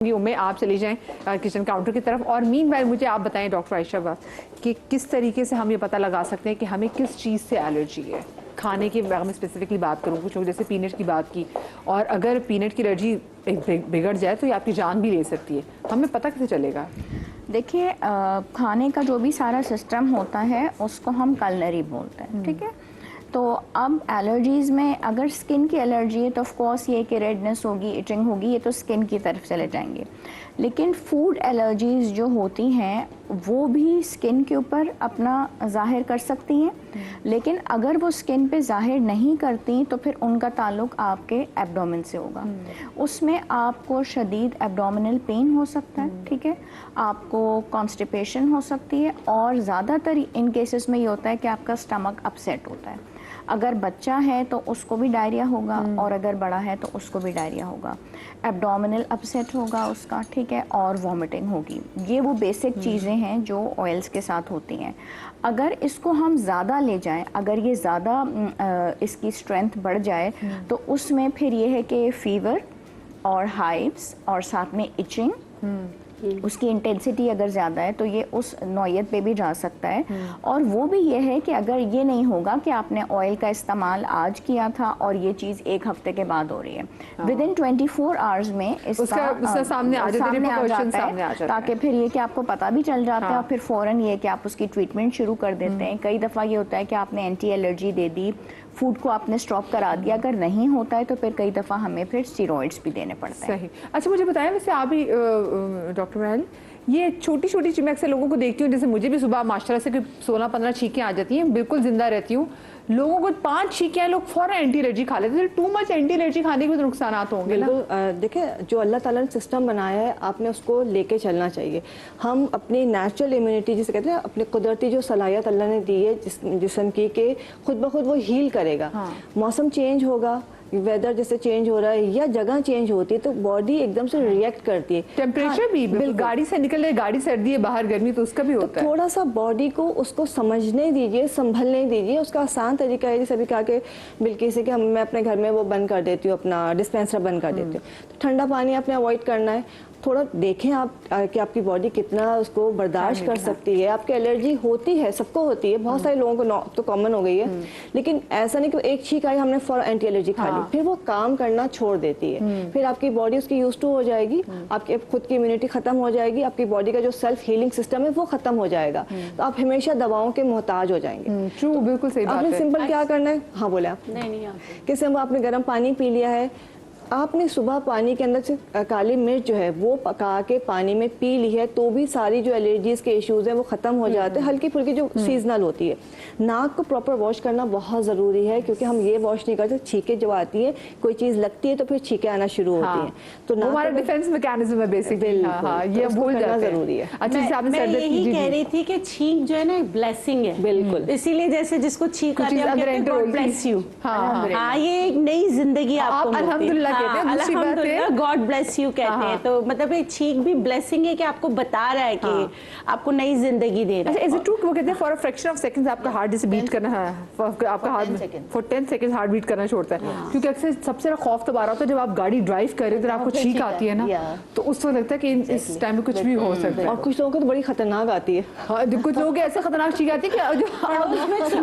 में आप चली जाएं किचन काउंटर की तरफ। और मीनवाइल मुझे आप बताएं डॉक्टर आयशा कि किस तरीके से हम ये पता लगा सकते हैं कि हमें किस चीज़ से एलर्जी है। खाने की अगर मैं स्पेसिफिकली बात करूँ, कुछ लोग जैसे पीनट की बात की, और अगर पीनट की एलर्जी बिगड़ जाए तो ये आपकी जान भी ले सकती है, हमें पता कैसे चलेगा? देखिए, खाने का जो भी सारा सिस्टम होता है उसको हम कलनरी बोलते हैं, ठीक है। तो अब एलर्जीज़ में अगर स्किन की एलर्जी है तो ऑफ कोर्स ये कि रेडनेस होगी, इचिंग होगी, ये तो स्किन की तरफ चले जाएंगे। लेकिन फूड एलर्जीज़ जो होती हैं वो भी स्किन के ऊपर अपना ज़ाहिर कर सकती हैं, लेकिन अगर वो स्किन पे ज़ाहिर नहीं करती तो फिर उनका ताल्लुक आपके एब्डोमेन से होगा। उसमें आपको शदीद एब्डोमिनल पेन हो सकता है, ठीक है, आपको कॉन्स्टिपेशन हो सकती है, और ज़्यादातर इन केसेस में ये होता है कि आपका स्टमक अपसेट होता है। अगर बच्चा है तो उसको भी डायरिया होगा, और अगर बड़ा है तो उसको भी डायरिया होगा, एब्डोमिनल अपसेट होगा उसका, ठीक है, और वॉमिटिंग होगी। ये वो बेसिक चीज़ें हैं जो ऑयल्स के साथ होती हैं। अगर इसको हम ज़्यादा ले जाएं, अगर ये ज़्यादा इसकी स्ट्रेंथ बढ़ जाए तो उसमें फिर ये है कि फीवर और हाइव्स और साथ में इचिंग, उसकी इंटेंसिटी अगर ज़्यादा है तो ये उस नौयत पे भी जा सकता है। और वो भी ये है कि अगर ये नहीं होगा कि आपने ऑयल का इस्तेमाल आज किया था और ये चीज़ एक हफ्ते के बाद हो रही है, विद इन 24 आवर्स में इसका सामने आ जाता है, ताकि फिर ये कि आपको पता भी चल जाता है और फिर फ़ौरन ये कि आप उसकी ट्रीटमेंट शुरू कर देते हैं। कई दफ़ा ये होता है कि आपने एंटी एलर्जी दे दी, फूड को आपने स्टॉप करा दिया, अगर नहीं होता है तो फिर कई दफ़ा हमें फिर स्टेरॉइड्स भी देने पड़ते हैं। सही। अच्छा, मुझे बताएं वैसे आप भी डॉक्टर महल, ये छोटी छोटी चीज़ें अक्सर लोगों को देखती हूँ, जैसे मुझे भी सुबह माशाल्लाह से 16-15 छींकें आ जाती हैं, बिल्कुल जिंदा रहती हूँ। लोगों को 5 छींकें लोग फौरन एंटी एलर्जी खा लेते हैं। टू मच एंटी एलर्जी खाने के नुकसान होंगे ना? देखिए, जो अल्लाह ताला ने सिस्टम बनाया है आपने उसको लेके चलना चाहिए। हम अपनी नेचुरल इम्यूनिटी जिसे कहते हैं, अपनी कुदरती जो सलाहियत अल्लाह ने दी है जिस्म की, के खुद ब खुद वो हील करेगा। मौसम चेंज होगा, वेदर जैसे चेंज हो रहा है या जगह चेंज होती है तो बॉडी एकदम से रिएक्ट करती है। टेम्परेचर भी बिल्कुल, गाड़ी से निकल रहे, गाड़ी सर्दी है, बाहर गर्मी, तो उसका भी होता है। थोड़ा सा बॉडी को उसको समझने दीजिए, संभलने दीजिए। उसका आसान तरीका है, जैसे अभी कहा कि बिल्कुल से कि मैं अपने घर में वो बंद कर देती हूँ, अपना डिस्पेंसर बंद कर देती हूँ, तो ठंडा पानी आपने अवॉइड करना है। थोड़ा देखें आप कि आपकी बॉडी कितना उसको बर्दाश्त कर सकती है। आपकी एलर्जी होती है, सबको होती है, बहुत सारे लोगों को तो कॉमन हो गई है, लेकिन ऐसा नहीं कि एक छींक आई हमने फॉर एंटी एलर्जी खा ली, फिर वो काम करना छोड़ देती है। फिर आपकी बॉडी उसकी यूज टू हो जाएगी, आपकी खुद की इम्यूनिटी खत्म हो जाएगी, आपकी बॉडी का जो सेल्फ हीलिंग सिस्टम है वो खत्म हो जाएगा, तो आप हमेशा दवाओं के मोहताज हो जाएंगे। ट्रू, बिल्कुल सही बात है। आपने सिंपल क्या करना है, हाँ बोले आप, किसी आपने गर्म पानी पी लिया है, आपने सुबह पानी के अंदर से काली मिर्च जो है वो पका के पानी में पी ली है, तो भी सारी जो एलर्जीज के इश्यूज हैं वो खत्म हो जाते हैं। हल्की फुल्की जो सीजनल होती है, नाक को प्रॉपर वॉश करना बहुत ज़रूरी है, क्योंकि हम ये वॉश नहीं करते, छींकें जब आती है, कोई चीज़ लगती है तो फिर छींकें आना शुरू होती हैं, तो हमारा डिफेंस मैकेनिज्म है बेसिकली, ये भूल जाना जरूरी है। अच्छा, मैं यही कह रही थी कि छींक जो है ना ब्लेसिंग है, बिल्कुल, इसीलिए जैसे जिसको छींक आती है गॉड ब्लेस यू, हाँ, ये एक नई जिंदगी आपको अल्हम्दुलिल्लाह अल्हम्दुलिल्लाह गॉड ब्लेस यू कहते हैं। तो मतलब एक छींक भी ब्लेसिंग है कि आपको बता रहा है कि आपको नई जिंदगी दे रहा है। इज इट ट्रू, वो कहते हैं for a fraction of seconds आपका हार्ट जैसे बीट करना है, आपका heart for 10 seconds heart beat करना छोड़ता है, क्योंकि अक्सर सबसे बड़ा खौफ तो बार आता है जब आप गाड़ी ड्राइव कर रहे हो तो आपको छींक आती है ना, तो उस वक्त लगता है कि इस टाइम में कुछ भी हो सकता है। और कुछ लोगों को तो बड़ी खतरनाक आती है, कुछ लोग ऐसे खतरनाक छींक आती है कि जो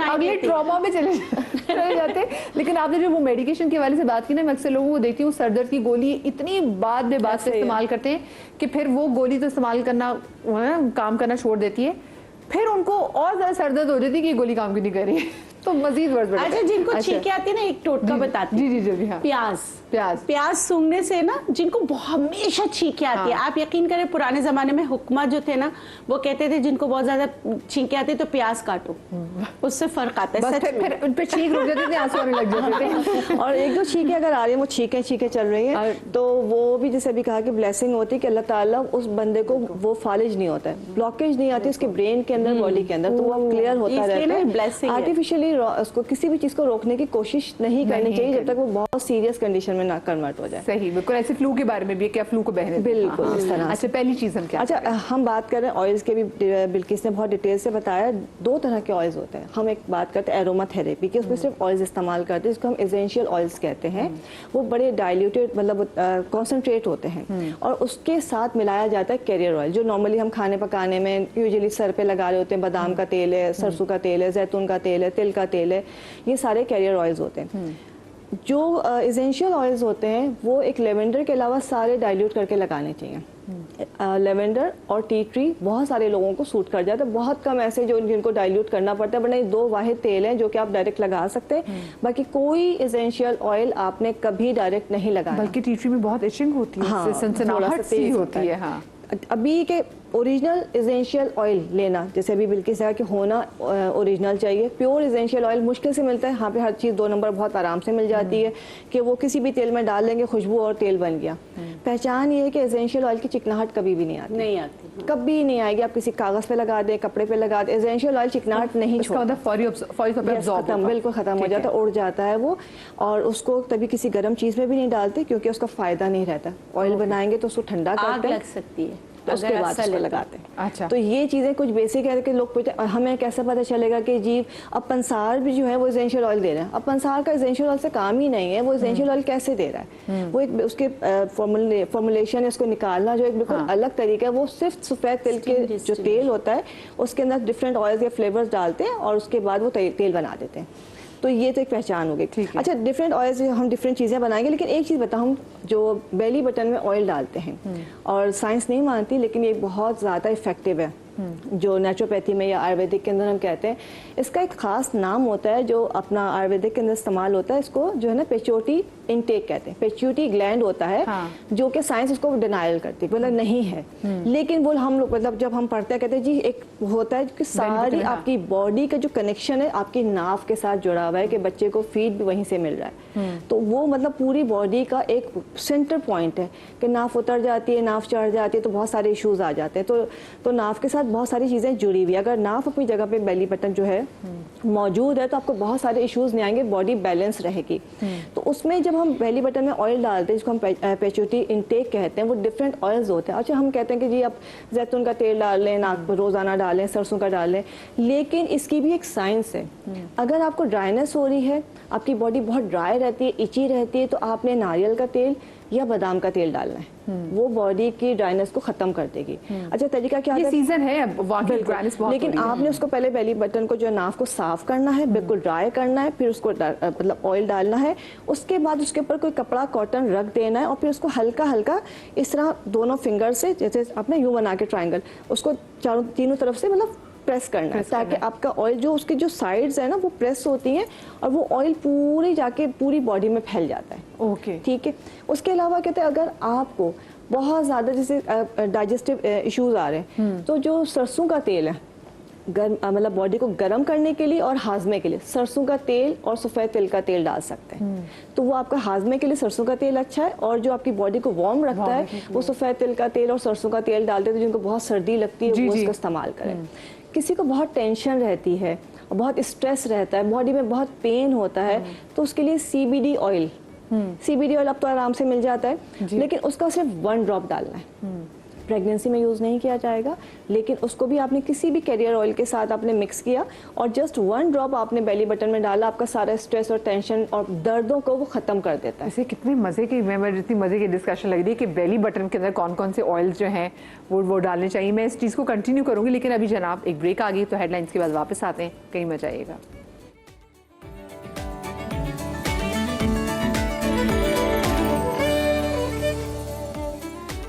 अगले ट्रॉमा में चले जाते हैं। लेकिन आपने जो वो मेडिकेशन के वाले से बात की ना, मैं अक्सर लोगों को देखती हूँ सरदर्द की गोली इतनी बाद में से इस्तेमाल करते हैं कि फिर वो गोली तो इस्तेमाल करना काम करना छोड़ देती है, फिर उनको और ज्यादा सरदर्द हो जाती है कि गोली काम क्यों नहीं कर रही है, तो मजीद वर्ष बढ़ता है। अच्छा, जिनको छींकें आती है ना, एक टोटका बताती जी जी जी, हाँ। प्याज सूंघने से ना, जिनको हमेशा छींकें आती है, आप यकीन करें पुराने जमाने में हुक्मा जो थे ना, वो कहते थे जिनको बहुत ज्यादा छींकें आती है तो प्याज काटो, उससे फर्क आता है। फिर उन पे छींक रुक जाते थे, आंसू आने लग जाते थे। और एक दो छींकें अगर आ रही है, वो छींकें चल रही है, तो वो भी जैसे अभी कहा कि ब्लेसिंग होती है कि अल्लाह ताला उस बंदे को वो फालिज नहीं होता है, ब्लॉकेज नहीं आती उसके ब्रेन के अंदर, बॉडी के अंदर, तो वो क्लियर होता रहता है। आर्टिफिशियली उसको किसी भी चीज़ को रोकने की कोशिश नहीं करनी चाहिए जब तक वो बहुत सीरियस कंडीशन में ना कन्वर्ट हो जाए। सही, बिल्कुल। ऐसे फ्लू के बारे में भी, क्या फ्लू को बहने दें? बिल्कुल, हाँ, इस तरह से। अच्छा, पहली चीज़ हम क्या अच्छा, हम बात करें ऑयल्स के भी, बिल्किस ने बहुत डिटेल से बताया। 2 तरह के ऑयल्स होते हैं। हम एक बात करते हैं एरोमा थेरेपी की, उसमें सिर्फ ऑयल्स इस्तेमाल करते हैं जिसको हम एसेंशियल ऑयल्स कहते हैं। वो बड़े डाइल्यूटेड, मतलब कॉन्सेंट्रेट होते हैं और उसके साथ मिलाया जाता है कैरियर ऑयल, जो नॉर्मली हम खाने पकाने में यूजुअली सर पे लगा रहे होते हैं। बादाम का तेल है, सरसों का तेल है, जैतून का तेल है, तिल का तेल है, ये सारे कैरियर ऑयल्स होते हैं। जो एसेंशियल ऑयल्स होते हैं वो एक लेवेंडर के अलावा सारे डाइल्यूट करके लगाने चाहिए। लेवेंडर और टी ट्री बहुत सारे लोगों को सूट कर जाता है, बहुत कम ऐसे जो जिनको डाइल्यूट करना पड़ता है, वरना ये 2 वाहिद तेल हैं जो कि आप डायरेक्ट लगा सकते हैं। बाकी कोई एसेंशियल ऑयल आपने कभी डायरेक्ट नहीं लगाना। बल्कि टी ट्री में बहुत इचिंग होती है, हाँ, सनसनाहट सी होती है। हाँ, अभी के ओरिजिनल एसेंशियल ऑयल लेना, जैसे अभी बिल्किस कहा कि होना ओरिजिनल चाहिए। प्योर एसेंशियल ऑयल मुश्किल से मिलता है, यहाँ पे हर चीज़ 2 नंबर बहुत आराम से मिल जाती है कि वो किसी भी तेल में डाल देंगे, खुशबू और तेल बन गया। पहचान ये है कि एसेंशियल ऑयल की चिकनाहट कभी भी नहीं आती, कभी नहीं आएगी। आप किसी कागज़ पे लगा दें, कपड़े पे लगा दें, एसेंशियल ऑयल चिकनाहट नहीं छोड़ता, बिल्कुल ख़त्म हो जाता है, उड़ जाता है वो। और उसको तभी किसी गर्म चीज़ में भी नहीं डालते क्योंकि उसका फ़ायदा नहीं रहता। ऑयल बनाएंगे तो उसको ठंडा करते हैं, लग सकती है, तो उसके बाद उसको लगाते हैं। अच्छा, तो ये चीज़ें कुछ बेसिक है कि लोग पूछते हैं हमें कैसे पता चलेगा कि जी अब पंसार भी जो है वो एसेंशियल ऑयल दे रहे हैं। अब पंसार का एसेंशियल ऑयल से काम ही नहीं है, वो एसेंशियल ऑयल कैसे दे रहा है? वो एक उसके फॉर्मुलेशन है, उसको निकालना जो एक बिल्कुल अलग तरीका है। वो सिर्फ सफ़ेद तिल के जो तेल होता है उसके अंदर डिफरेंट ऑयल्स या फ्लेवर्स डालते हैं और उसके बाद वो तेल बना देते हैं। तो ये तो एक पहचान हो गई। अच्छा, डिफरेंट ऑयल्स हम डिफरेंट चीज़ें बनाएंगे, लेकिन एक चीज़ बताऊँ, हम जो बेली बटन में ऑयल डालते हैं और साइंस नहीं मानती लेकिन ये बहुत ज़्यादा इफेक्टिव है, जो नेचुरोपैथी में या आयुर्वेदिक के अंदर हम कहते हैं। इसका एक ख़ास नाम होता है जो अपना आयुर्वेदिक के अंदर इस्तेमाल होता है। इसको जो है ना पेच्यूटी इनटेक कहते हैं। पेच्यूटी ग्लैंड होता है, जो कि साइंस उसको डिनायल करती है, मतलब नहीं है। लेकिन वो हम लोग मतलब जब हम पढ़ते हैं कहते हैं जी एक होता है कि सारी आपकी बॉडी का जो कनेक्शन है आपकी नाव के साथ जुड़ा हुआ है, कि बच्चे को फीड भी वहीं से मिल रहा है। तो वो मतलब पूरी बॉडी का एक सेंटर पॉइंट है कि नाव उतर जाती है, नाव चढ़ जाती है तो बहुत सारे इश्यूज आ जाते हैं। तो नाव के साथ बहुत सारी चीज़ें जुड़ी हुई है। अगर नाव अपनी जगह पे बेली बटन जो है मौजूद है तो आपको बहुत सारे इश्यूज नहीं आएंगे, बॉडी बैलेंस रहेगी। तो उसमें जब हम बेली बटन में ऑयल डालते हैं जिसको हम पेच्यूटी इनटेक कहते हैं, वो डिफरेंट ऑयल्स होते हैं। अच्छा, हम कहते हैं कि जी आप जैतून का तेल डाल लें, नाक रोज़ाना डालें, सरसों का डालें, लेकिन इसकी भी एक साइंस है। अगर आपको ड्राइनेस हो रही है, आपकी बॉडी बहुत ड्राई रहती है, इची रहती है, तो आपने नारियल का तेल या बादाम का तेल डालना है। वो बॉडी की ड्राइनेस को खत्म कर देगी। अच्छा, तरीका क्या है? सीजन है ड्राइनेस बहुत, लेकिन आपने उसको पहले बेली बटन को जो नाव को साफ करना है, बिल्कुल ड्राई करना है, फिर उसको मतलब ऑयल डालना है। उसके बाद उसके ऊपर कोई कपड़ा कॉटन रख देना है और फिर उसको हल्का हल्का इस तरह दोनों फिंगर से, जैसे आपने यूं बना के ट्रायंगल, उसको तीनों तरफ से मतलब प्रेस करना है, ताकि आपका ऑयल जो उसके जो साइड्स है ना वो प्रेस होती हैं और वो ऑयल पूरी जाके पूरी बॉडी में फैल जाता है। ओके, ठीक है। उसके अलावा कहते हैं अगर आपको बहुत ज़्यादा जैसे डाइजेस्टिव इश्यूज आ रहे हैं तो जो सरसों का तेल है, मतलब बॉडी को गर्म करने के लिए और हाजमे के लिए सरसों का तेल और सफ़ेद तिल का तेल डाल सकते हैं। तो वो आपका हाजमे के लिए सरसों का तेल अच्छा है, और जो आपकी बॉडी को वार्म रखता है वो सफ़ेद तिल का तेल और सरसों का तेल डालते हैं। जिनको बहुत सर्दी लगती है वो उसका इस्तेमाल करें। किसी को बहुत टेंशन रहती है और बहुत स्ट्रेस रहता है, बॉडी में बहुत पेन होता है, तो उसके लिए CBD ऑयल, CBD ऑयल अब तो आराम से मिल जाता है, लेकिन उसका सिर्फ 1 ड्रॉप डालना है। प्रेगनेंसी में यूज़ नहीं किया जाएगा, लेकिन उसको भी आपने किसी भी कैरियर ऑयल के साथ आपने मिक्स किया और जस्ट 1 ड्रॉप आपने बेली बटन में डाला, आपका सारा स्ट्रेस और टेंशन और दर्दों को वो ख़त्म कर देता है। इसे कितनी मज़े की, मैं जितनी मज़े की डिस्कशन लग रही है कि बेली बटन के अंदर कौन कौन से ऑयल्स जो हैं वो डालने चाहिए। मैं इस चीज़ को कंटिन्यू करूँगी, लेकिन अभी जनाब एक ब्रेक आ गई, तो हेडलाइंस के बाद वापस आते हैं, कहीं मत जाइएगा।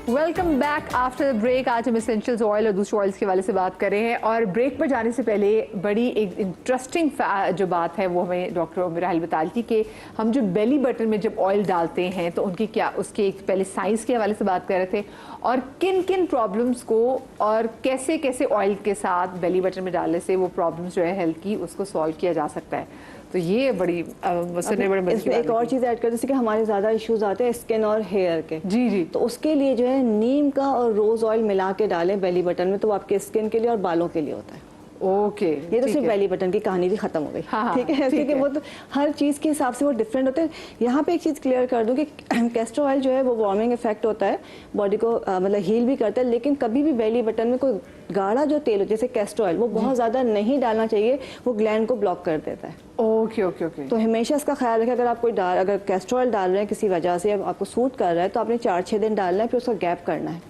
Welcome back after the break. आज हम एसेंशियल्स ऑयल और दूसरे ऑयल्स के वाले से बात कर रहे हैं, और ब्रेक पर जाने से पहले बड़ी एक इंटरेस्टिंग जो बात है वो हमें डॉक्टर मिराहिल बताई थी कि हम जो बेली बटन में जब ऑयल डालते हैं तो उनकी क्या, उसके एक पहले साइंस के हवाले से बात कर रहे थे और किन किन प्रॉब्लम्स को और कैसे कैसे ऑयल के साथ बेली बटन में डालने से वो प्रॉब्लम्स जो है हेल्थ की उसको सॉल्व किया जा सकता है। तो ये बड़ी इसमें एक और चीज़ ऐड कर, जैसे कि हमारे ज़्यादा इश्यूज आते हैं स्किन और हेयर के। जी, तो उसके लिए जो है नीम का और रोज़ ऑयल मिला के डालें बेली बटन में, तो वो आपके स्किन के लिए और बालों के लिए होता है। ओके, ये तो सिर्फ बेली बटन की कहानी भी खत्म हो गई। हाँ, ठीक है, ठीक क्योंकि है। वो तो हर चीज़ के हिसाब से वो डिफरेंट होते हैं। यहाँ पे एक चीज़ क्लियर कर दूं कि कैस्टर ऑयल जो है वो वार्मिंग इफेक्ट होता है, बॉडी को मतलब हील भी करता है, लेकिन कभी भी बेली बटन में कोई गाढ़ा जो तेल हो जैसे कैस्टर ऑयल वो बहुत ज़्यादा नहीं डालना चाहिए, वो ग्लैंड को ब्लॉक कर देता है। Okay okay okay. तो हमेशा इसका ख्याल रखें, अगर आप कोई अगर कैस्टर ऑयल डाल रहे हैं किसी वजह से आपको सूट कर रहा है तो आपने 4-6 दिन डालना है, फिर उसका गैप करना है।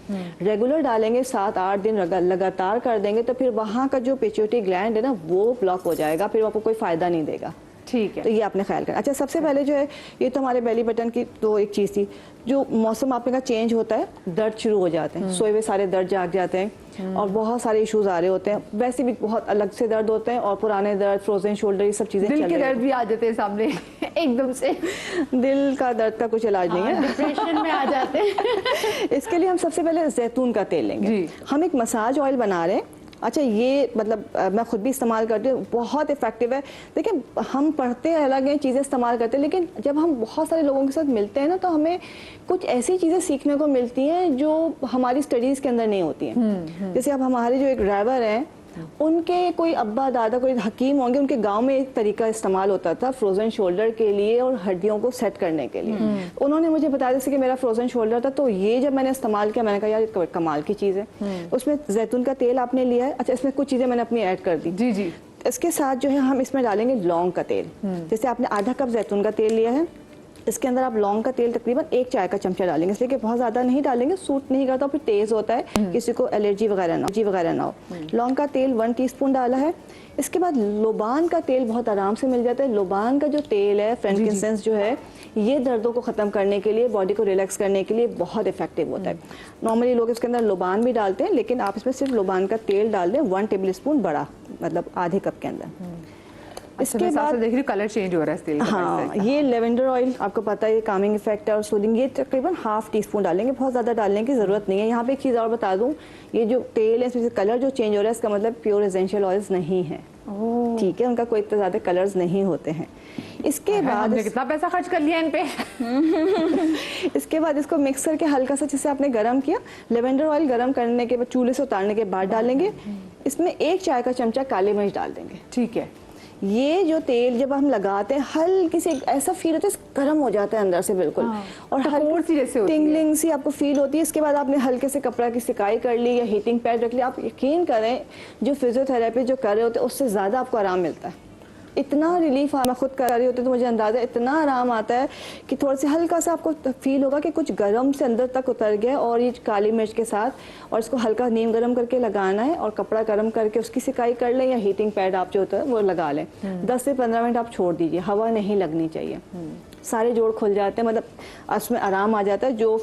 रेगुलर डालेंगे 7-8 दिन लगातार कर देंगे तो फिर वहाँ का जो पिट्यूटरी ग्लैंड है ना वो ब्लॉक हो जाएगा, फिर आपको कोई फायदा नहीं देगा। ठीक है। तो ये आपने ख्याल करना। अच्छा, सबसे पहले जो है ये तो हमारे बेली बटन की तो एक चीज़ थी, जो मौसम आपने का चेंज होता है दर्द शुरू हो जाते हैं, सोए हुए सारे दर्द जाग जाते हैं और बहुत सारे इश्यूज आ रहे होते हैं। वैसे भी बहुत अलग से दर्द होते हैं और पुराने दर्द, फ्रोजन शोल्डर, ये सब चीज़ें दिल चल के रही दर्द भी आ जाते हैं सामने एकदम से, हैं। दिल का दर्द का कुछ इलाज नहीं है। डिप्रेशन में आ जाते हैं। इसके लिए हम सबसे पहले जैतून का तेल लेंगे। जी। हम एक मसाज ऑयल बना रहे हैं। अच्छा, ये मतलब मैं खुद भी इस्तेमाल करती हूँ, बहुत इफेक्टिव है। देखिए, हम पढ़ते अलग हैं, चीज़ें इस्तेमाल करते हैं, लेकिन जब हम बहुत सारे लोगों के साथ मिलते हैं ना तो हमें कुछ ऐसी चीज़ें सीखने को मिलती हैं जो हमारी स्टडीज़ के अंदर नहीं होती हैं। जैसे अब हमारे जो एक ड्राइवर हैं, उनके कोई अब्बा दादा कोई हकीम होंगे, उनके गांव में एक तरीका इस्तेमाल होता था फ्रोजन शोल्डर के लिए और हड्डियों को सेट करने के लिए। उन्होंने मुझे बताया जैसे कि मेरा फ्रोजन शोल्डर था, तो ये जब मैंने इस्तेमाल किया मैंने कहा यार ये कमाल की चीज़ है। उसमें जैतून का तेल आपने लिया है। अच्छा, इसमें कुछ चीज़ें मैंने अपनी ऐड कर दी। जी जी। इसके साथ जो है हम इसमें डालेंगे लौंग का तेल। जैसे आपने आधा कप जैतून का तेल लिया है, इसके अंदर आप लौंग का तेल तकरीबन 1 चाय का चमचा डालेंगे, इसलिए कि बहुत ज़्यादा नहीं डालेंगे, सूट नहीं करता, फिर तेज़ होता है, किसी को एलर्जी वगैरह ना हो। लौंग का तेल 1 टीस्पून डाला है। इसके बाद लोबान का तेल बहुत आराम से मिल जाता है। लोबान का जो तेल है, फ्रैंकिंसेंस जो है, ये दर्दों को ख़त्म करने के लिए, बॉडी को रिलैक्स करने के लिए बहुत इफेक्टिव होता है। नॉर्मली लोग इसके अंदर लोबान भी डालते हैं, लेकिन आप इसमें सिर्फ लोबान का तेल डाल दें 1 टेबल स्पून बड़ा, मतलब आधे कप के अंदर। इसके बाद देख रही हूँ कलर चेंज हो रहा है इस तेल का। हाँ, ये लेवेंडर ऑयल आपको पता है, ये कामिंग इफेक्ट है और सूदिंग, ये तकरीबन 1/2 टीस्पून डालेंगे, बहुत ज़्यादा डालने की ज़रूरत नहीं है। यहाँ पे एक चीज़ और बता दूँ, ये जो तेल है इसमें कलर जो चेंज हो रहा है इसका मतलब प्योर एसेंशियल ऑयल्स नहीं है। ठीक है, उनका कोई इतना ज़्यादा कलर्स नहीं होते हैं। इसके बाद हमने कितना पैसा खर्च कर लिया इन पे। इसके बाद इसको मिक्स करके हल्का सा, जैसे आपने गरम किया, लेवेंडर ऑयल गरम करने के बाद चूल्हे से उतारने के बाद डालेंगे। इसमें 1 चाय का चमचा काली मिर्च डाल देंगे। ठीक है। ये जो तेल जब हम लगाते हैं हल्की सी ऐसा फील होता है गर्म हो जाता है अंदर से बिल्कुल, और टकोर सी जैसे होती है। टिंगलिंग सी आपको फील होती है। इसके बाद आपने हल्के से कपड़ा की सिकाई कर ली या हीटिंग पैड रख लिया, आप यकीन करें जो फिजियोथेरेपी जो कर रहे होते हैं उससे ज़्यादा आपको आराम मिलता है। इतना रिलीफ, मैं खुद कर रही होती तो मुझे अंदाज़ा इतना आराम आता है कि थोड़ा सा हल्का सा आपको फील होगा कि कुछ गर्म से अंदर तक उतर गया। और ये काली मिर्च के साथ, और इसको हल्का नीम गर्म करके लगाना है और कपड़ा गर्म करके उसकी सिकाई कर लें या हीटिंग पैड आप जो होता है वो लगा लें। 10 से 15 मिनट आप छोड़ दीजिए, हवा नहीं लगनी चाहिए। सारे जोड़ खुल जाते हैं, मतलब उसमें आराम आ जाता है जो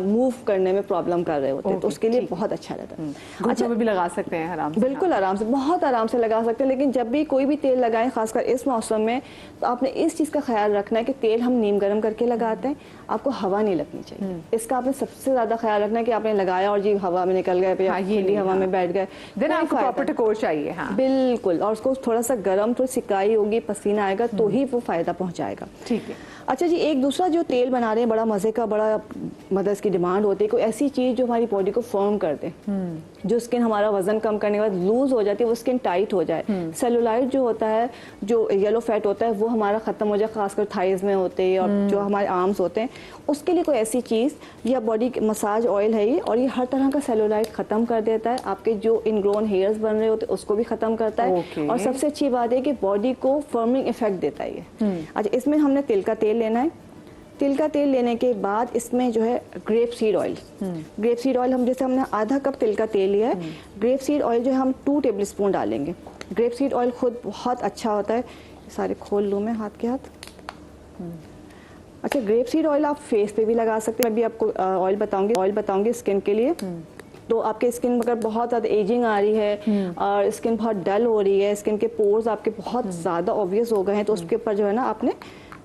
मूव करने में प्रॉब्लम कर रहे होते हैं, तो उसके लिए बहुत अच्छा रहता है। घुटनों में भी लगा सकते हैं आराम से। बिल्कुल आराम से, बहुत आराम से लगा सकते हैं। लेकिन जब भी कोई भी तेल लगाएं, खासकर इस मौसम में, तो आपने इस चीज़ का ख्याल रखना है कि तेल हम नीम गर्म करके लगाते हैं, आपको हवा नहीं लगनी चाहिए। इसका आपने सबसे ज़्यादा ख्याल रखना है कि आपने लगाया और जी हवा में निकल गए, खुली हवा में बैठ गए, देन आपको प्रॉपर टकोर चाहिए। हाँ बिल्कुल, और उसको थोड़ा सा गर्म, थोड़ी सिकाई होगी, पसीना आएगा तो ही वो फ़ायदा पहुँचाएगा। ठीक है। अच्छा जी, एक दूसरा जो तेल बना रहे हैं बड़ा मज़े का, बड़ा मतलब इसकी डिमांड होती है, कोई ऐसी चीज़ जो हमारी बॉडी को फर्म कर दे, जो स्किन हमारा वजन कम करने के बाद लूज हो जाती है, वो स्किन टाइट हो जाए। सेलुलाइट जो होता है, जो येलो फैट होता है, वो हमारा ख़त्म हो जाए, खासकर थाइज में होते हैं और जो हमारे आर्म्स होते हैं, उसके लिए कोई ऐसी चीज़ या बॉडी मसाज ऑयल है ये, और ये हर तरह का सेलुलाइट ख़त्म कर देता है। आपके जो इनग्रोन हेयर्स बन रहे होते हैं उसको भी ख़त्म करता है। और सबसे अच्छी बात है कि बॉडी को फर्मिंग इफेक्ट देता है ये। अच्छा, इसमें हमने तिल का तेल लेना है। तिल का तेल लेने के बाद इसमें जो है grape seed oil, grape seed oil हम जैसे हमने आधा कप तिल का तेल लिया है, ग्रेप सीड ऑयल जो है हम 2 टेबल स्पून डालेंगे। ग्रेप सीड ऑयल खुद बहुत अच्छा होता है। सारे खोल लूँ मैं हाथ के हाथ। अच्छा, ग्रेप सीड ऑयल आप फेस पे भी लगा सकते हैं। मैं भी आपको ऑयल बताऊंगी स्किन के लिए। तो आपके स्किन अगर बहुत ज़्यादा एजिंग आ रही है और स्किन बहुत डल हो रही है, स्किन के पोर्स आपके बहुत ज़्यादा ऑब्वियस हो गए हैं, तो उसके ऊपर जो है ना आपने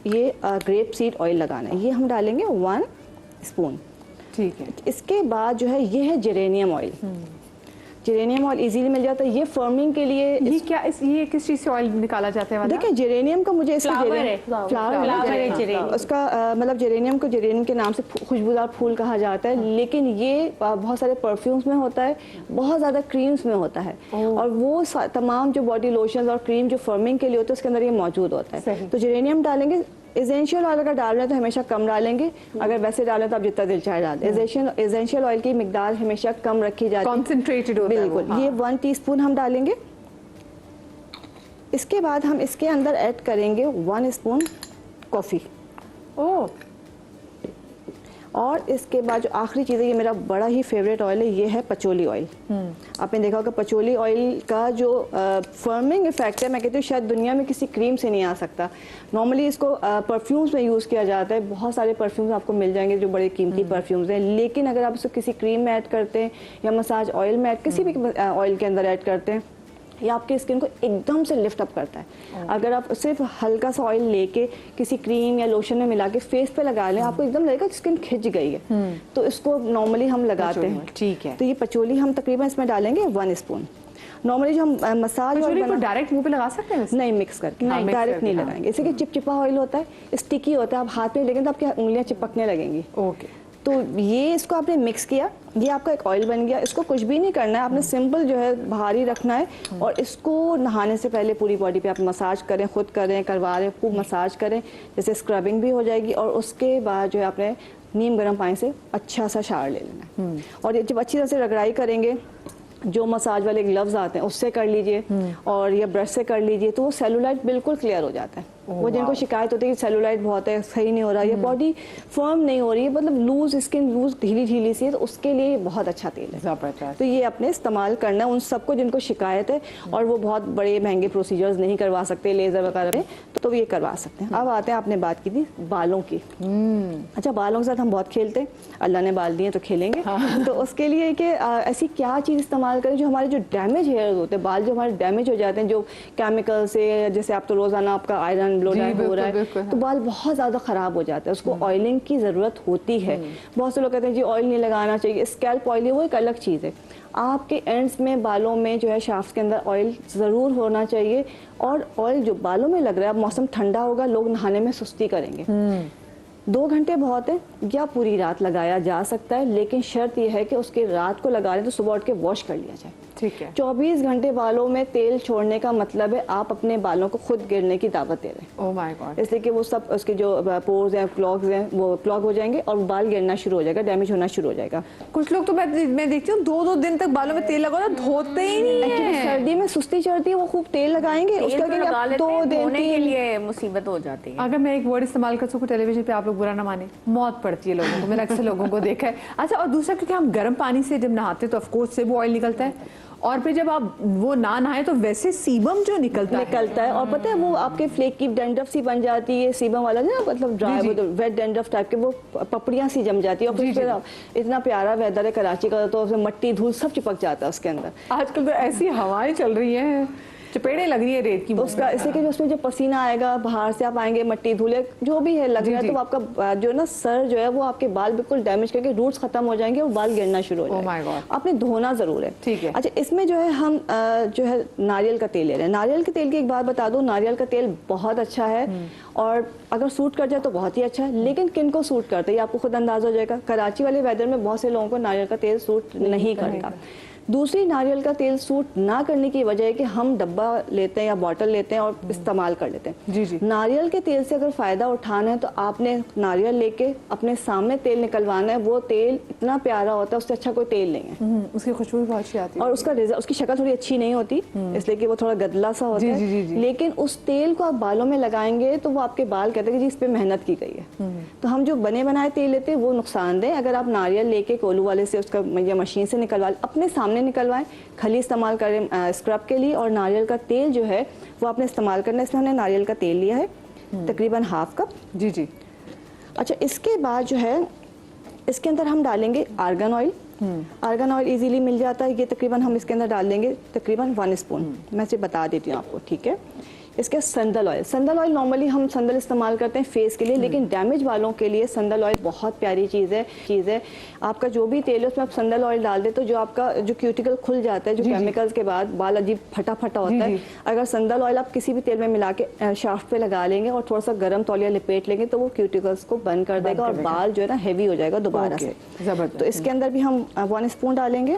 ये ग्रेप सीड ऑयल लगाना है। ये हम डालेंगे 1 स्पून। ठीक है। इसके बाद जो है ये है geranium oil. Geranium oil easily मिल जाता है। ये फर्मिंग के लिए ये किस चीज से ऑयल निकाला जाता है वाला? देखिए जेरेनियम का मुझे इसका फ्लावर है, फ्लावर है जेरेनियम। उसका मतलब जेरेनियम को जेरेनियम के नाम से खुशबूदार फूल कहा जाता है, लेकिन ये बहुत सारे परफ्यूम्स में होता है, बहुत ज़्यादा क्रीम्स में होता है, और वो तमाम जो बॉडी लोशन और क्रीम जो फर्मिंग के लिए होते हैं उसके अंदर ये मौजूद होता है। तो जेरेनियम डालेंगे। एसेंशियल ऑयल अगर डाल रहे हैं तो हमेशा कम डालेंगे, अगर वैसे डालें तो आप जितना दिल चाहे डाल दें। एसेंशियल ऑयल की मिकदार हमेशा कम रखी जाती है, कॉन्सेंट्रेटेड होता है वो। बिल्कुल। ये 1 टीस्पून हम डालेंगे। इसके बाद हम इसके अंदर ऐड करेंगे 1 स्पून कॉफ़ी, ओह, और इसके बाद जो आखिरी चीज़ है, ये मेरा बड़ा ही फेवरेट ऑयल है, ये है पचोली ऑयल। आपने देखा होगा पचोली ऑयल का जो फर्मिंग इफेक्ट है, मैं कहती हूँ शायद दुनिया में किसी क्रीम से नहीं आ सकता। नॉर्मली इसको परफ्यूम्स में यूज़ किया जाता है, बहुत सारे परफ्यूम्स आपको मिल जाएंगे जो बड़े कीमती परफ्यूम्स हैं, लेकिन अगर आप इसको किसी क्रीम में ऐड करते हैं या मसाज ऑयल में किसी भी ऑयल के अंदर ऐड करते हैं, ये आपकी स्किन को एकदम से लिफ्ट अप करता है। अगर आप सिर्फ हल्का सा ऑयल लेके किसी क्रीम या लोशन में मिला के फेस पे लगा लें, आपको एकदम लगेगा कि स्किन खिंच गई है। तो इसको नॉर्मली हम लगाते हैं, ठीक है। तो ये पचोली हम तकरीबन इसमें डालेंगे 1 स्पून। नॉर्मली जो हम मसाज ऑयल डायरेक्ट मुंह पे लगा सकते हैं वैसे? नहीं, मिक्स करके, नहीं, डायरेक्ट नहीं लगाएंगे। इससे कि चिपचिपा ऑयल होता है, स्टिकी होता है, आप हाथ में लेंगे तो आपकी उंगलियां चिपकने लगेंगी। ओके, तो ये इसको आपने मिक्स किया, ये आपका एक ऑयल बन गया। इसको कुछ भी नहीं करना है, आपने सिंपल जो है बाहर ही रखना है, और इसको नहाने से पहले पूरी बॉडी पे आप मसाज करें, खुद करें, करवा रहे खूब मसाज करें, जैसे स्क्रबिंग भी हो जाएगी। और उसके बाद जो है आपने नीम गर्म पानी से अच्छा सा शावर ले लेना है, और ये जब अच्छी तरह से रगड़ाई करेंगे, जो मसाज वाले ग्लव्स आते हैं उससे कर लीजिए, और ये ब्रश से कर लीजिए, तो वो सेलुलाइट बिल्कुल क्लियर हो जाता है। वो जिनको शिकायत होती है कि सेलुलाइट बहुत है, सही नहीं हो रहा, ये बॉडी फर्म नहीं हो रही है, मतलब लूज स्किन, लूज ढीली ढीली सी है, तो उसके लिए ये बहुत अच्छा तेल है। जबरदस्त। तो ये अपने इस्तेमाल करना है उन सबको जिनको शिकायत है, और वो बहुत बड़े महंगे प्रोसीजर्स नहीं करवा सकते लेज़र वगैरह में, तो ये करवा सकते हैं। अब आते हैं, आपने बात की थी बालों की। अच्छा, बालों के साथ हम बहुत खेलते हैं, अल्लाह ने बाल दिए तो खेलेंगे। तो उसके लिए कि ऐसी क्या चीज़ इस्तेमाल करें जो हमारे जो डैमेज हेयर होते हैं, बाल जो हमारे डैमेज हो जाते हैं जो केमिकल से, जैसे आप तो रोज़ाना आपका आयरन ब्लो ड्राई हो रहा है, तो बाल बहुत ज़्यादा ख़राब हो जाता है, उसको ऑयलिंग की ज़रूरत होती है। बहुत से लोग कहते हैं जी ऑयल नहीं लगाना चाहिए, स्कैल्प ऑयल, वो एक अलग चीज़ है। आपके एंड्स में, बालों में जो है शाफ्ट के अंदर ऑयल ज़रूर होना चाहिए, और ऑयल जो बालों में लग रहा है, मौसम ठंडा होगा, लोग नहाने में सुस्ती करेंगे, 2 घंटे बहुत है, या पूरी रात लगाया जा सकता है, लेकिन शर्त यह है कि उसके रात को लगा लें तो सुबह उठ के वॉश कर लिया जाए। ठीक है। 24 घंटे बालों में तेल छोड़ने का मतलब है आप अपने बालों को खुद गिरने की दावत दे रहे हैं। Oh my God. इसलिए कि वो सब उसके जो पोर्स हैं, क्लॉग्स हैं, वो क्लॉग हो जाएंगे और बाल गिरना शुरू हो जाएगा, डैमेज होना शुरू हो जाएगा। कुछ लोग तो मैं देखती हूँ 2-2 दिन तक बालों में तेल लगा होता है, धोते ही नहीं है। सर्दी में सुस्ती चढ़ती है, वो खूब तेल लगाएंगे, उसका क्या 2 दिन के लिए मुसीबत हो जाती है। अगर मैं एक वर्ड इस्तेमाल कर सकूँ टेलीविजन पे, आप लोग बुरा ना माने, मौत पड़ती है लोगों को, मैंने अक्सर लोगों को देखा है। अच्छा, और दूसरा क्योंकि हम गर्म पानी से जब नहाते तो ऑफकोर्स से वो ऑयल निकलता है, और फिर जब आप वो ना नहाए तो वैसे सीबम जो निकलता है, और पता है वो आपके फ्लेक की डैंड्रफ सी बन जाती है, सीबम वाला ना, मतलब ड्राई वेट डैंड्रफ टाइप के, वो पपड़ियां सी जम जाती है, और फिर इतना प्यारा वेदर है कराची का, तो मट्टी धूल सब चिपक जाता है उसके अंदर। आजकल तो ऐसी हवाएं चल रही हैं, चपेड़े लग रही है रेत की, उसका इसलिए कि उसमें जो पसीना आएगा, बाहर से आप आएंगे, मट्टी धूले जो भी है लग रहा है, तो आपका जो ना सर जो है वो आपके बाल बिल्कुल डैमेज करके रूट्स खत्म हो जाएंगे और बाल गिरना शुरू हो जाएगा। आपने धोना जरूर है, ठीक है। अच्छा, इसमें जो है हम जो है नारियल का तेल ले रहे हैं। नारियल के तेल की एक बात बता दूं, नारियल का तेल बहुत अच्छा है, और अगर सूट कर जाए तो बहुत ही अच्छा है, लेकिन किन को सूट करता है ये आपको खुद अंदाजा हो जाएगा। कराची वाले वेदर में बहुत से लोगों को नारियल का तेल सूट नहीं करता। दूसरी, नारियल का तेल सूट ना करने की वजह है कि हम डब्बा लेते हैं या बॉटल लेते हैं और इस्तेमाल कर लेते हैं। जी। नारियल के तेल से अगर फ़ायदा उठाना है तो आपने नारियल लेके अपने सामने तेल निकलवाना है। वो तेल इतना प्यारा होता है, उससे अच्छा कोई तेल नहीं है। उसकी खुशबू भी बहुत अच्छी आती है, और उसकी शक्ल थोड़ी अच्छी नहीं होती, इसलिए कि वो थोड़ा गदला सा होता है। लेकिन उस तेल को आप बालों में लगाएंगे तो वो आपके बाल कहते हैं कि जी इस पर मेहनत की गई है। तो हम जो बने बनाए तेल लेते हैं वो नुकसानदेह। अगर आप नारियल लेके कोलू वाले से उसका या मशीन से निकलवा, अपने सामने निकलवाएं, खली इस्तेमाल करें स्क्रब के लिए। और नारियल का तेल जो है वो आपने इस्तेमाल करना है। इसमें हमने नारियल का तेल लिया है तकरीबन ½ कप। जी। अच्छा, इसके बाद जो है इसके अंदर हम डालेंगे argan oil. Argan oil easily मिल जाता है, ये तकरीबन हम इसके अंदर डाल देंगे तकरीबन 1 स्पून। मैं सिर्फ बता देती हूँ आपको, ठीक है। इसके संदल ऑयल नॉर्मली हम संदल इस्तेमाल करते हैं फेस के लिए, लेकिन डैमेज वालों के लिए संदल ऑयल बहुत प्यारी चीज़ है। आपका जो भी तेल है उसमें आप संदल ऑयल डाल दे तो जो आपका जो क्यूटिकल खुल जाता है, जो केमिकल्स के बाद बाल अजीब फटा होता है, अगर संदल ऑयल आप किसी भी तेल में मिला के शाफ्ट पे लगा लेंगे और थोड़ा सा गर्म तौलिया लपेट लेंगे तो वो क्यूटिकल्स को बंद कर देगा और बाल जो है ना हेवी हो जाएगा दोबारा से। तो इसके अंदर भी हम 1 स्पून डालेंगे।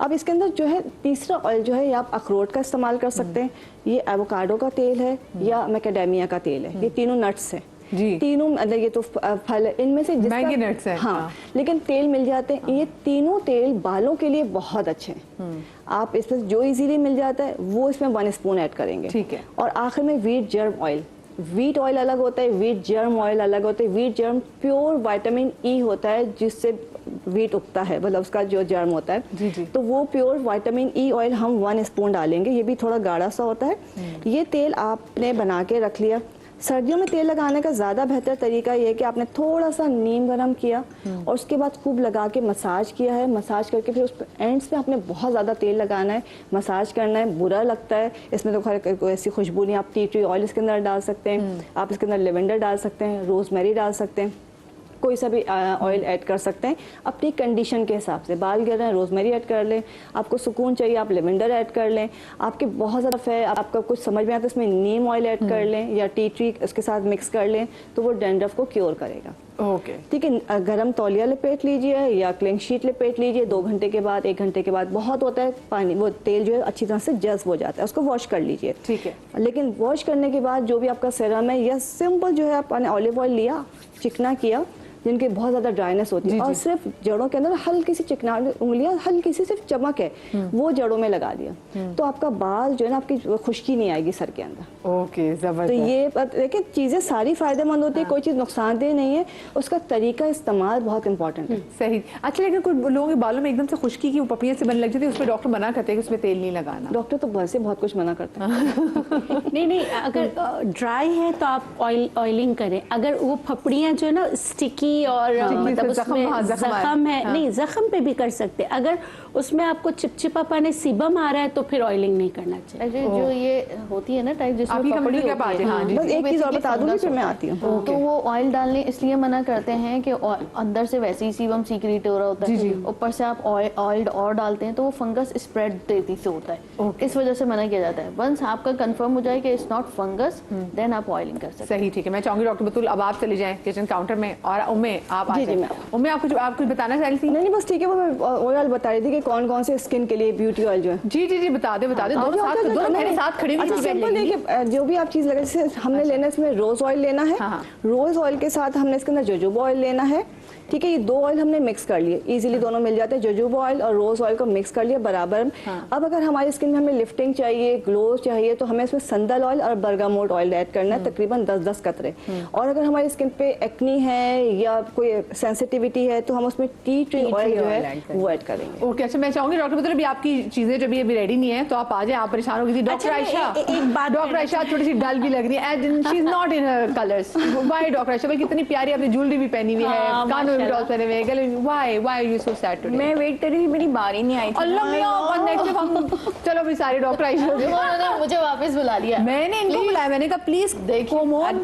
अब इसके अंदर जो है तीसरा ऑयल जो है, ये आप अखरोट का इस्तेमाल कर सकते हैं, ये एवोकाडो का तेल है या मैकेडेमिया का तेल है। ये तीनों नट्स हैं जी, तीनों मतलब ये तो फल है, इनमें से मैगी नट्स है। हाँ, लेकिन तेल मिल जाते हैं। ये तीनों तेल बालों के लिए बहुत अच्छे हैं। आप इसमें जो इजीली मिल जाता है वो इसमें 1 स्पून ऐड करेंगे। ठीक है। और आखिर में wheat germ oil. Wheat oil अलग होता है, व्हीट जर्म ऑयल अलग होता है। Wheat germ pure vitamin E होता है जिससे व्हीट उगता है, मतलब उसका जो जर्म होता है। जी जी। तो वो प्योर विटामिन ई ऑयल हम 1 स्पून डालेंगे। ये भी थोड़ा गाढ़ा सा होता है। ये तेल आपने बना के रख लिया। सर्दियों में तेल लगाने का ज़्यादा बेहतर तरीका ये है कि आपने थोड़ा सा नीम गरम किया और उसके बाद खूब लगा के मसाज किया है। मसाज करके फिर उस एंड्स पे आपने बहुत ज़्यादा तेल लगाना है, मसाज करना है। बुरा लगता है इसमें तो खैर कोई ऐसी खुशबू नहीं। आप टी ट्री ऑयल इसके अंदर डाल सकते हैं, आप इसके अंदर लेवेंडर डाल सकते हैं, रोजमेरी डाल सकते हैं, कोई सा भी ऑयल ऐड कर सकते हैं अपनी कंडीशन के हिसाब से। बाल गिर रहे हैं, रोजमेरी ऐड कर लें। आपको सुकून चाहिए, आप लेवेंडर ऐड कर लें। आपके बहुत ज़्यादा है, आपका कुछ समझ में आता है, इसमें नीम ऑयल ऐड कर लें या टी ट्री उसके साथ मिक्स कर लें, तो वो डैंड्रफ को क्योर करेगा। ओके, ठीक है। गरम तौलिया लपेट लीजिए या क्लिंग शीट लपेट लीजिए। 2 घंटे के बाद, 1 घंटे के बाद बहुत होता है पानी, वो तेल जो है अच्छी तरह से जज्ब हो जाता है, उसको वॉश कर लीजिए। ठीक है। लेकिन वॉश करने के बाद जो भी आपका सीरम है या सिंपल जो है आपने ऑलिव ऑयल लिया, चिकना किया, जिनकी बहुत ज़्यादा ड्राइनेस होती है और सिर्फ जड़ों के अंदर हल्की सी चिकना उंगलियां हल्की सी सिर्फ चमक है, वो जड़ों में लगा दिया तो आपका बाल जो है ना, आपकी खुश्की नहीं आएगी सर के अंदर। ओके, जबरदस्त। तो ये देखिए चीज़ें सारी फायदेमंद होती है, कोई चीज़ नुकसानदेह नहीं है, उसका तरीका इस्तेमाल बहुत इंपॉर्टेंट है। सही। अच्छा, लेकिन कुछ लोगों के बालों में एकदम से खुश्की की पपड़ियाँ से बनने लग जाती है, उस पर डॉक्टर मना करते हैं कि उसमें तेल नहीं लगाना। डॉक्टर तो वैसे बहुत कुछ मना करते हैं। नहीं, अगर ड्राई है तो आप ऑयलिंग करें। अगर वो फपड़ियाँ जो है ना स्टिकी और मतलब उसमें जख्म है, नहीं जख्म पे भी कर सकते। अगर उसमें आपको चिपचिपापन सीबम आ रहा है तो फिर ऑयलिंग नहीं करना चाहिए। जो ये होती है ना टाइप जिसमें आपकी पपड़ी कंप्यूटर होती है, हाँ जी, बस एक चीज़ और बता दूंगी फिर मैं आती हूँ। तो वो ऑयल डालने इसलिए मना करते हैं कि अंदर से वैसे ही सीबम सीक्रेट हो रहा होता है, ऊपर से आप ऑयल और डालते हैं तो वो फंगस स्प्रेड तेजी से होता है, इस वजह से मना किया जाता है। वंस आपका कंफर्म हो जाए कि इट्स नॉट फंगस, देन आप ऑयलिंग कर सकते हैं। सही, ठीक है। मैं चाहूंगी डॉक्टर बतूल अब आप चले जाएं किचन काउंटर में और उम्मे आप आ जाएं। उम्मे आप कुछ बताना चाह रही थी? नहीं बस ठीक है, वो मैं ऑयल बता रही थी कि कौन कौन से स्किन के लिए ब्यूटी ऑयल जो है। जी जी जी, बता दे दोनों मेरे साथ खड़ी हुई। अच्छा, सिंपल देखिए, जो भी आप चीज़ लगे, जैसे हमने लेना है इसमें रोज ऑयल लेना है। रोज ऑयल के साथ हमने इसके अंदर जोजोबा ऑयल लेना है। ठीक है, ये 2 ऑयल हमने मिक्स कर लिए, इजीली दोनों मिल जाते हैं। जोजोबा ऑयल और रोज ऑयल को मिक्स कर लिया बराबर। अब अगर हमारी स्किन में हमें लिफ्टिंग चाहिए, ग्लो चाहिए, तो हमें इसमें संदल ऑयल और बर्गामोट ऑयल ऐड करना है, तकरीबन 10-10 कतरे। और अगर हमारी स्किन पे एक्नी है या कोई सेंसिटिविटी है तो हम उसमें टी ट्री ऑयल जो है वो ऐड करेंगे। ओके, अच्छा मैं चाहूंगी डॉक्टर मतलब आपकी चीजें जो भी अभी रेडी नहीं है तो आप आ जाए, आप परेशान हो गई थी। डॉक्टर आयशा, एक बात, डॉक्टर आयशा थोड़ी सी डल भी लग रही है, she is not in her colours. Why doctor Ayesha भाई, कितनी प्यारी आपने ज्वेलरी भी पहनी हुई है, कानों में भी डॉल्स पहने हुए हैं, why are you so sad today? मैं वेट कर रही थी, मेरी बारी नहीं आई थी। अल्लाह मियां, नेक्स्ट हम चलो भी सारे डॉक्टर आयशा उन्होंने मुझे वापस बुला लिया। मैंने इनको बुलाया, मैंने कहा प्लीज देखो मोहन